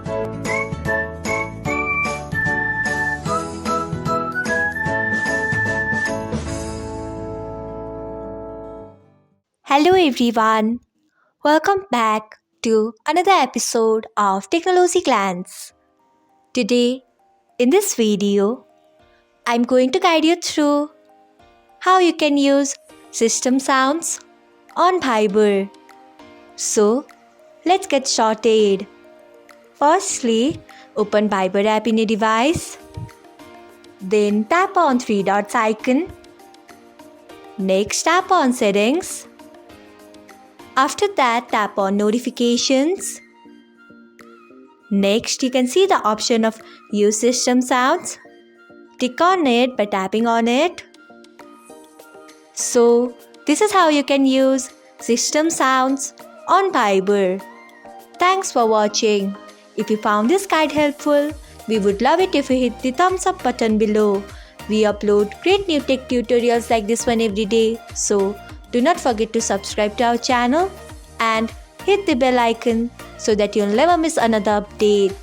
Hello everyone, welcome back to another episode of Technologyglance. Today, in this video, I'm going to guide you through how you can use system sounds on Vibrate. So, let's get started. Firstly, open Vibrate app in your device. Then tap on three dots icon. Next, tap on settings. After that, tap on notifications. Next, you can see the option of use system sounds. Click on it by tapping on it. So, this is how you can use system sounds on Vibrate. Thanks for watching. If you found this guide helpful, we would love it if you hit the thumbs up button below. We upload great new tech tutorials like this one every day. So, do not forget to subscribe to our channel and hit the bell icon so that you'll never miss another update.